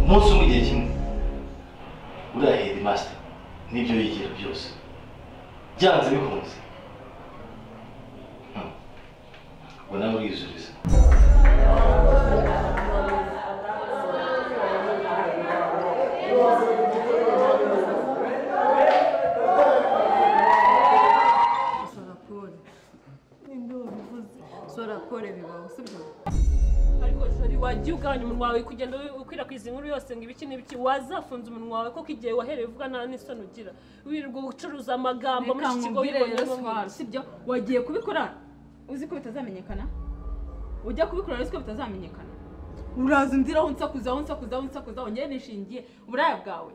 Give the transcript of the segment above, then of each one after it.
umunsi umwe igihe kimwe uriya headmaster n'ibyo yigira byose byanze bikunze ngo nawe uriyuzuriza. Wagiye ugabanya umunwa wawe kugenda ukwirakwiza inkuru yose ngo ibiki n'ibiki wazafunze umunwa wawe koko igihe wahereye uvuga nta n'isoni ugira wirirwa ucuruza amagambo muri iki kigo y'ibonye sibyo wagiye kubikora uzi ko bitazamenyekana ujya kubikora uzi ko bitazamenyekana uraza ndiraho unsakuza wongeye nishingiye uburaya bwawe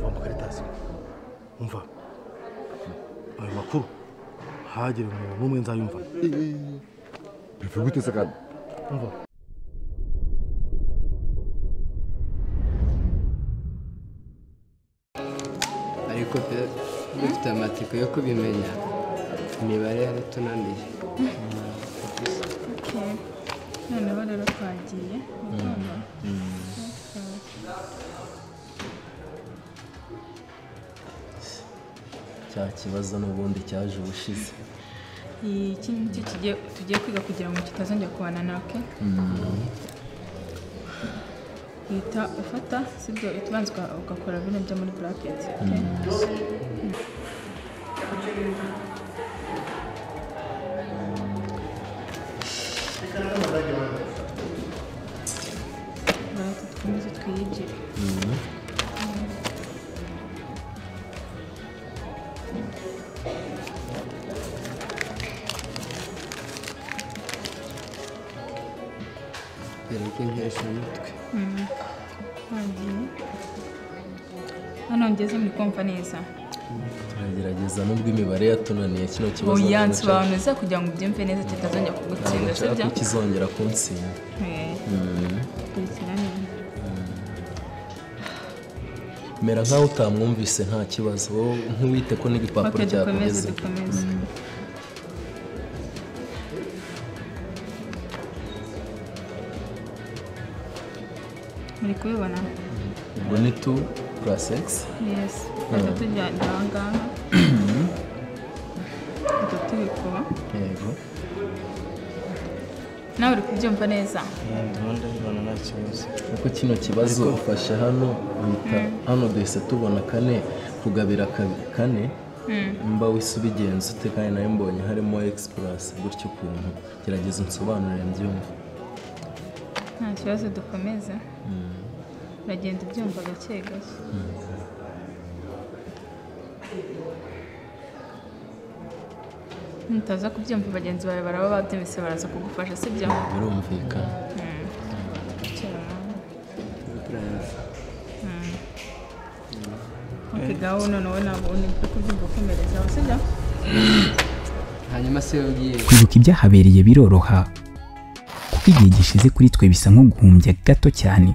umva Karitasi umva ayo makuru hagire umuntu n'umwe nzayumva bivugute sakana umva ariko pe dufite amatsiko yo kubimenya imibare yaratunaniye. noneho rero twagiye cya kibazo n'ubundi cyaje ubushize. iki nicyo tugiye kwiga kugira ngo kitazongera kubana nawe. uhita ufata sibyo ubanza ugakora bino byo muri bracket. dukomeze twiyigire. Erike nkesha umutwe. hano ngeze muri kumva neza. turagerageza nubwo imibare yatunaniye kino kibazo. oya nsobanuza kugira ngo ubyumve neza kitazongera kugutsinda sibyo kizongera kuntsinda. mera nkaho utamwumvise nta kibazo nk'uwite ko n'igipapuro cyakugeze. dukomeze muri kubibona ubwo ni 2 plus x. yes reka tujyane aha ngaha reka tubikuba. yego nawe uri kubyumva neza. ndabibona nta kibazo kuko kino kibazo ufashe hano bita hano duhise tubona 4 kugabira 4 mba wise ubigenza ute kandi nayo mbonye harimo x plus gutyo ukuntu gerageza unsobanurire mbyumva. nta kibazo dukomeza uragenda ubyumva gake gake. nutaza kubyumva bagenzi bawe baraba babyumvise baraza kugufasha sibyo. birumvikana. gaho noneho ntabwo uri kubyumva ukomerezaho sibyo. hanyuma se ugiye kwibuka ibyahabereye biroroha kuko igihe gishize kuri twe bisa nko guhumbya gato cyane,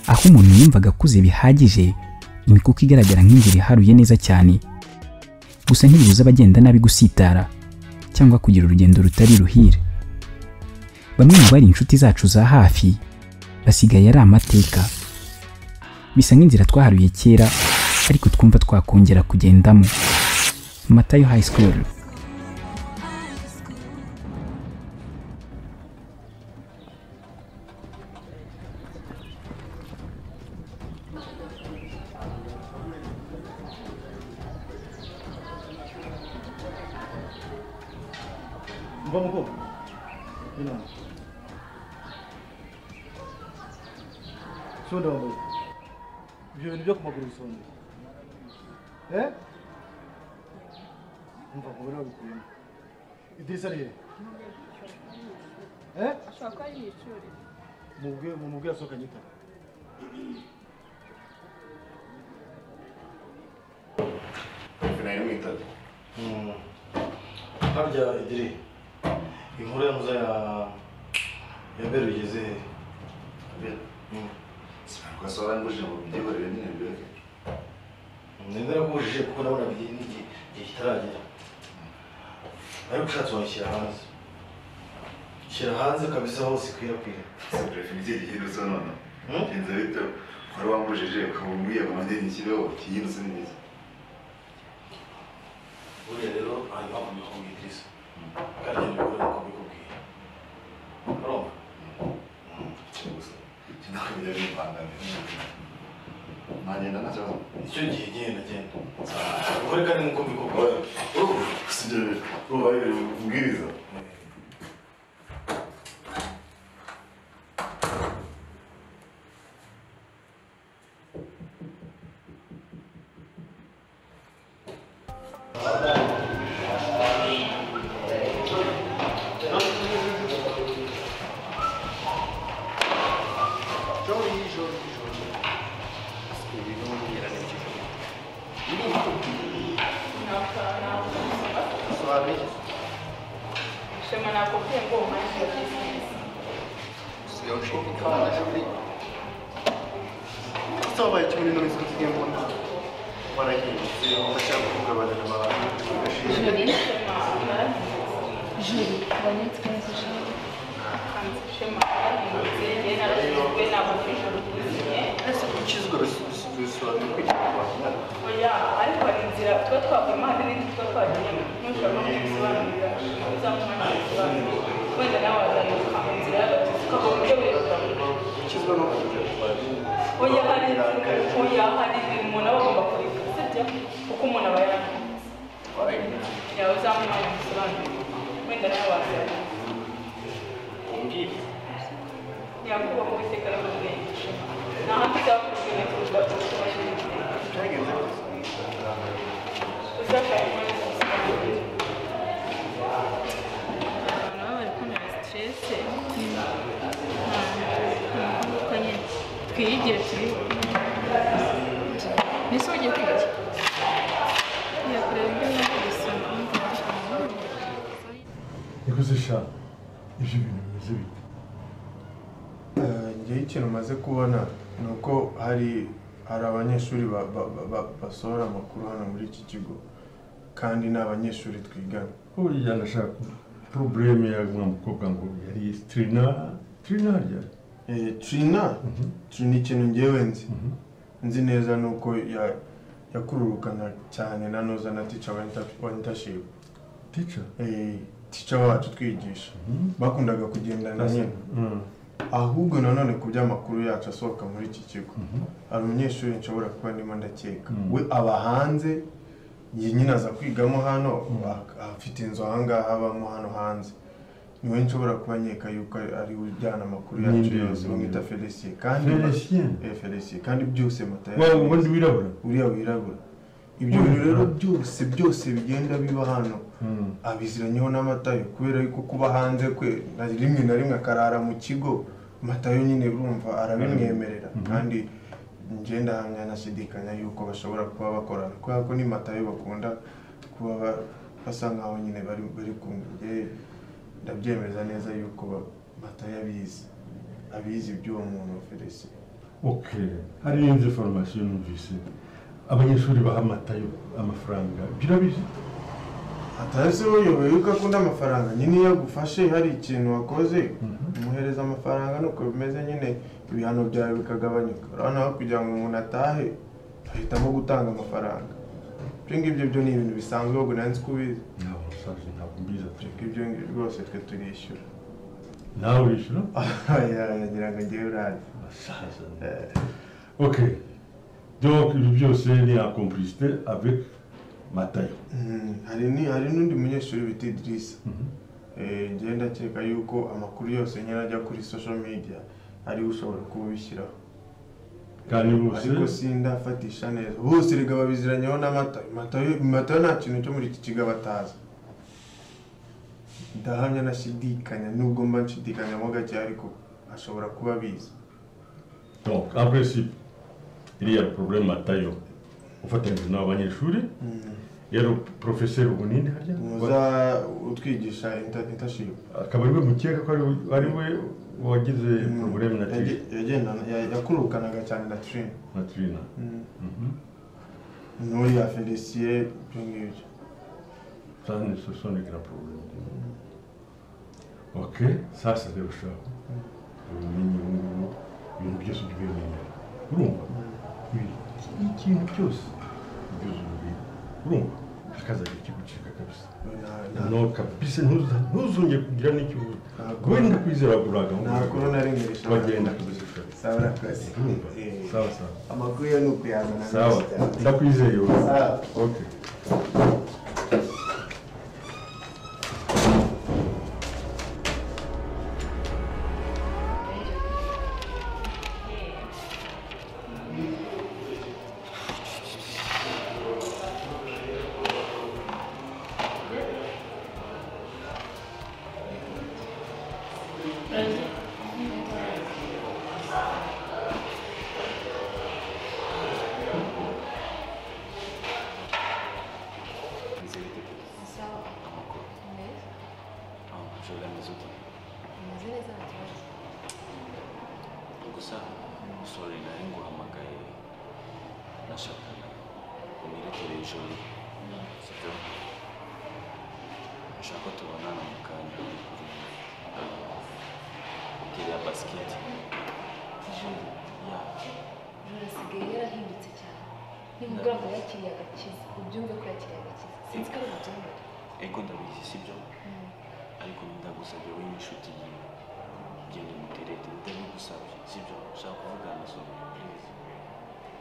aho umuntu yumvaga akuze bihagije imikuko igaragara nk'inzira iharuye neza cyane, gusa ntibibuza abagenda nabi gusitara cyangwa kugira urugendo rutari ruhire. bamwe mu bari inshuti zacu za hafi basigaye ari amateka, bisa nk'inzira twaharuye kera ariko twumva twakongera kugendamo. Matayo High School. Vamos, não. Sudah, Bu. Biar dia kemana berusaha? Vamos, vamos ver. Itu sari. ashaka yicuri Mubwira asohoka nyita. Finali mwitatu. Harya idiri. Inkuru ya muza ya Beru igeze. Kwa sora nguje mu byiborere nyine byose. Nendera kubujije kuko nabona igihe kitaragera. Ariko ushatse wanshyira hanze. shyira hanze kabisa hose ikwirakwira. Prefinite igihe zo none. Kenza bito wari wambujije ukamubwiye amadeni kibeho kiyinze neza. Buriya rero hanyuma kumubwira Idrissa. Kandi nibikora ko bikubwiye. Urumva? Sinakubwira n'impangane. Nagenda nazo. Icyo gihe genda. Ukore kandi nkuko bikubwiye. Sije ubaye ubwiriza. Ikintu maze kubona nuko hari abanyeshuri basohora amakuru hano muri iki kigo kandi n'abanyeshuri twigana. Oya ndashaka probleme ya mukobwa ngo yari Trina Trina ikintu ngewe nzi neza nuko yakururukana cyane na Noza na teacher wa internship. Teacher wacu twigisha bakundaga kugendana nyine. Ahubwo nanone ku by'amakuru yacu asohoka muri iki kigo hari umunyeshuri nshobora kuba ndimo ndakeka we aba hanze nyine aza kwigamo hano afite inzu ahangaha abamo hano hanze niwe nshobora kuba nkeka yuko ari ujyana amakuru yacu yose bamwita Felicien kandi byose mataya ubundi wirabura wirabura ibyo rero byose bigenda biba hano abiziranyeho n'amatayo kubera yuko kuba hanze kwe rimwe na rimwe akarara mu kigo Matayo nyine urumva arabimwemerera kandi ngenda hamya nashidikanya yuko bashobora kuba bakorana kubera ko ni Matayo bakunda kuba basa nkaho nyine bari kumwe ndabyemeza neza yuko Matayo abizi by'uwo muntu Felicien. Hari n'indi information numvise abanyeshuri baha Matayo amafaranga birabizi atase uyoboye yuko akunda amafaranga nyine iyo agufashe hari ikintu wakoze umuhereza amafaranga nuko bimeze nyine ibihano byawe bikagabanyuka urabona kugira ngo umuntu atahe ahitamo gutanga amafaranga ibyo ni ibintu bisanzwe ahubwo nanzi kubizi ntabwo mbizi ibyo rwose twe turishyura nawe urishyura yagira ngo ngewe urari donc ibyo byose ni en complicité avec Matayo. Hari n'undi munyeshuri bita Idrissa. Ngenda ndakeka yuko amakuru yose nyine ajya kuri social media ari ushobora kubishyiraho. Kandi bose ariko sindafatisha neza. Bose rega babiziranyeho na Matayo nta kintu cyo muri iki kigo batazi. Ndahamya nashidikanya nubwo mba nshidikanya mo gake ariko ashobora kuba bizi. Donc en principe il y a le problème Matayo. Ufatanyije n'abanyeshuri yero professeur ubunini harya muza utwigisha internship akaba ari we mukeka ko ari we wagize problem na yakurukanaga cyane na Trina nuri ya Felicien byongeye ça ne ce sont des grands problèmes Okay, sasa rero ushaka ubumenyi ngubu ibintu byose ubyemeye urumva ikintu cyose byose ubimenye urumva akazajya kigucika kabisa no kabisa ntuzongeye kugira n'icyo wenda kwizera buraga nta corona ringirisha bagenda kabisa sawa rakazi sawa amakuru yo nuko yazana sawa ndakwizeye sawa okay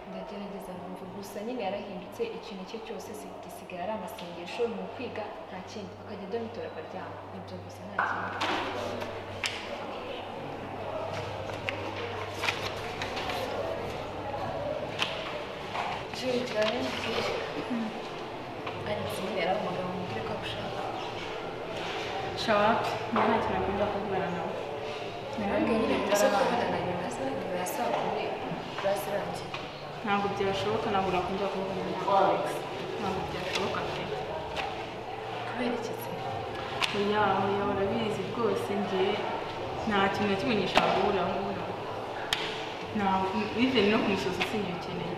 ndagerageza numva gusa nyine yarahindutse ikintu cye cyose gisigaye ari amasengesho ni ukwiga nta kindi akajya domitora akaryama ibyo gusa nta kindi jigirane n'ikindi ariko nyine yaravugaga ngo mubwire ko agushaka shawapi niyo nta kintu akunda kuvugana nawe ntabwo nyine biza kubona na nyuma ya saa kumi urasirangiye ntabwo byashoboka ntabwo nakongera kuvugana nawe ntabwo byashoboka pe kubera iki se oya urabizi rwose njye nta kintu na kimwe nishaka guhura bivanye no kumusoza sinyikeneye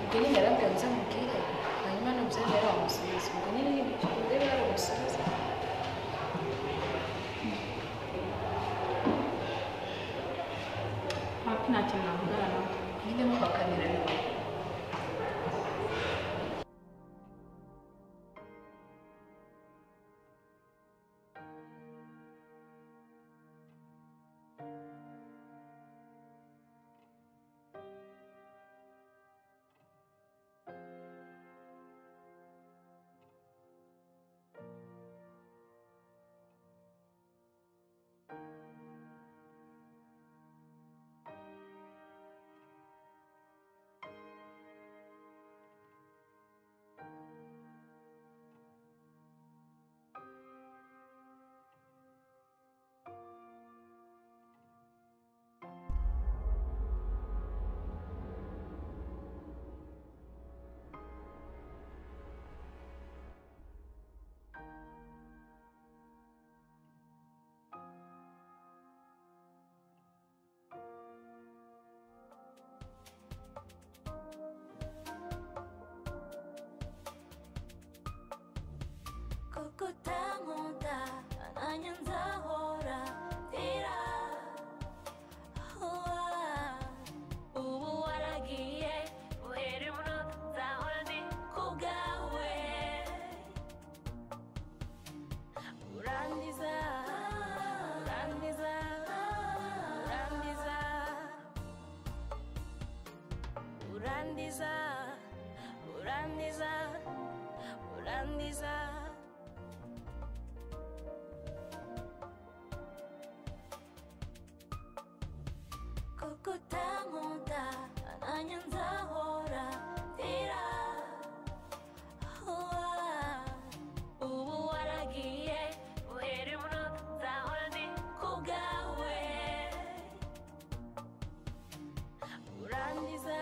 ubwo nyine yarabwiye ngo uzamubwire hanyuma nubyemera yaramusubiza ubwo nyine urebe yaramusubiza hafi nta kintu navugana nawe nyine muhakanira nawe kukutamuda ananyanzahora tira ubu waragiye uhere muno nzahora ndi kubwawe urandiza kukutamuda ananyanzahora tira ubu waragiye uhere muno nzahora ndi kubwawe urandiza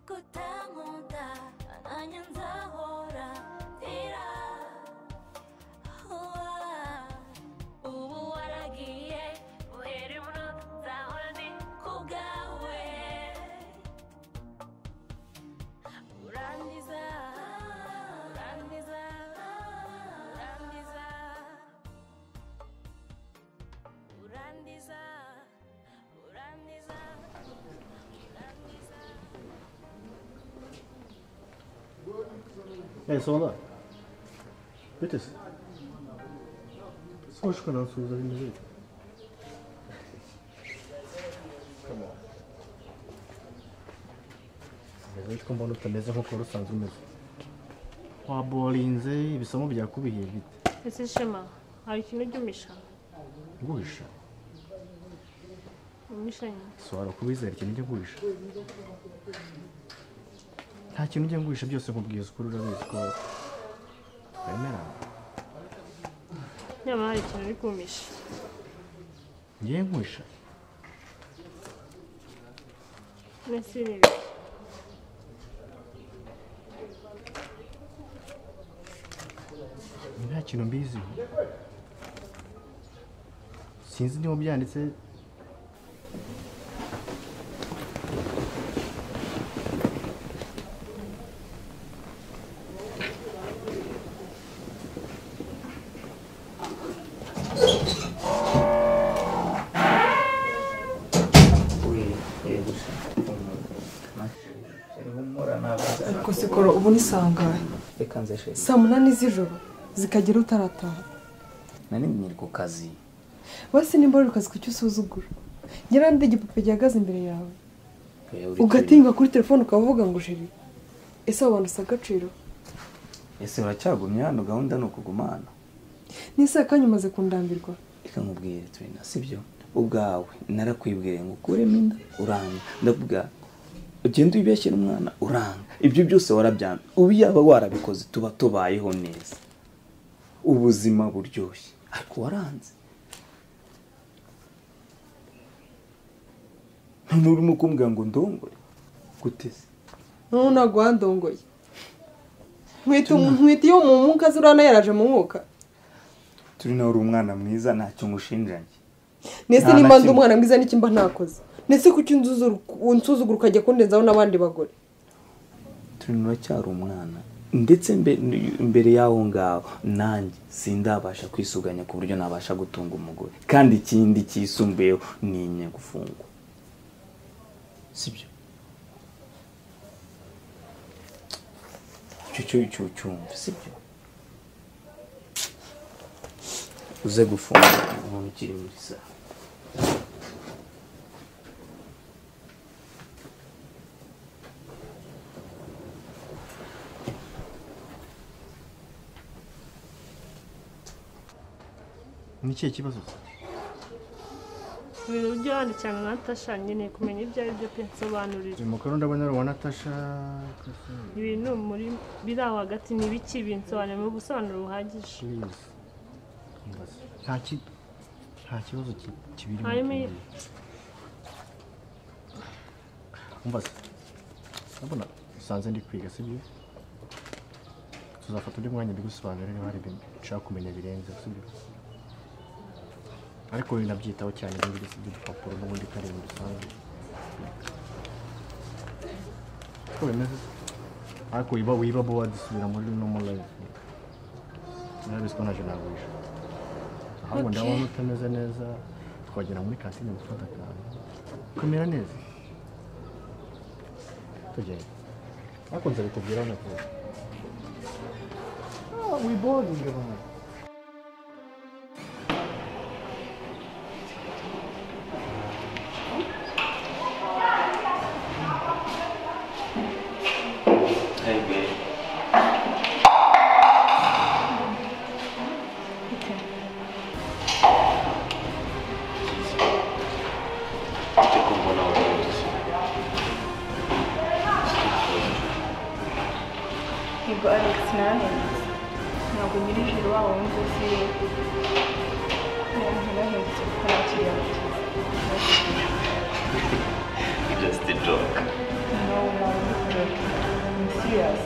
kukutamuda ananyanzahora tira Sola. Bitte. Hoş kalan sözlerimizi. Mbese ko mbona utameze nk'uko usanzwe umeze. Wabolinze ibisomo byakubihiye bite? Ese Shema, hari ikintu ugumisha? Guhisha? Umisha nyine. Sohora kubizera ikintu ujya guhisha. Nta kintu ujya guhisha byose nkubwiye ukuri urabizi ko wemera. Nyamara hari ikintu uri kumisha. Ngiye nguhisha? Nese nibi. Nta kintu mbiziho. Sinzi niba byanditse. Ariko sikoro ubu ni sangahe? Reka nze sheri. Saa 8 z'ijoro zikagera utarataha. Nani nyiri ku kazi. Basi nimba uri kazi kucyo usuzugura. Ngira ndi igipupe gihagaze imbere yawe. Ugatinga kuri telefone ukavuga ngo jeri. Ese abantu sagaciro. Ese uracyagumya hano gahunda no kugumana. Nise kanyumaze kundambirwa. Reka nkubwire Trina sibyo. Ubwawe narakwibwiye ngo kuremo inda uranga. Ndavuga ugenda ubeshyira umwana uranga. Ibyo byose warabyanga. Ubu yaba warabikoze tuba tubayeho neza. Ubuzima buryoshye. Ariko waranze. None urimo kumbwira ngo ndongoye. Guteze. None nagwandongoye. Nkwita iyo mu mwuka zurana yaraje mu mwuka. Turi na uri umwana mwiza ntacyo ngushinjanye. Nese nimba ndi umwana mwiza n'ikimba ntakoze. Nese kuki unsuzugura ukajya kundenzaho n'abandi bagore. Turi nuracyari umwana. Ndetse mbere yaho ngaho nanjye sindabasha kwisuganya ku buryo nabasha gutunga umugore. Kandi ikindi kisumbuyeho ni inyagufungwa. Sibyo? Cyo cyumva sibyo? Uze gufunga umuntu ukiri muri saa. Ni ikihe kibazo? Ibintu by'abandi cyane Natasha nyine kumenya ibyo ari byo pe nsobanurira. Mukuru ndabona ari wa Natasha. Ibintu muri biraho hagati ni biki binsobanurira mu busobanuro buhagije. Nta kibazo kibiri. Hanyuma umbaza. Abona usanze ndi kwiga sibyo? Tuzafata undi mwanya bigusobanurira niba hari ibintu nshaka kumenya birenze sibyo? Ariko nabyitaho cyane n'ibindi by'udupapuro n'ubundi kari mu dusanzwe. Ko bimeze. Ariko wiba bo wadisubira muri normal life. Nabiswe naje nagurisha. Ahubwo ndabona utameze neza twagera muri kantine gufata akantu. Kumera neza. Tugende. Ariko nzabikubwira nako. We boarding abantu. Yego Alex narahindutse ntabwo nyir'ijuru wabo wundi uzi narahindutse kuko nakiriye Just a joke. No, I'm serious.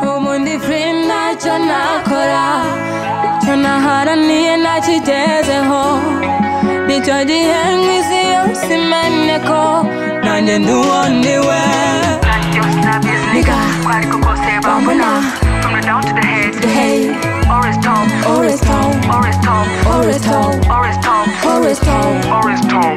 Ubundi free ntacyo nakora icyo naharaniye nakigezeho nicyo gihe nk'isi yose imene ko nanjye nduwondiwe Nigga, bambona from the down to the head Oris Tom, Oris Tom, Oris Tom, Oris Tom, Oris Tom, Oris Tom, Oris Tom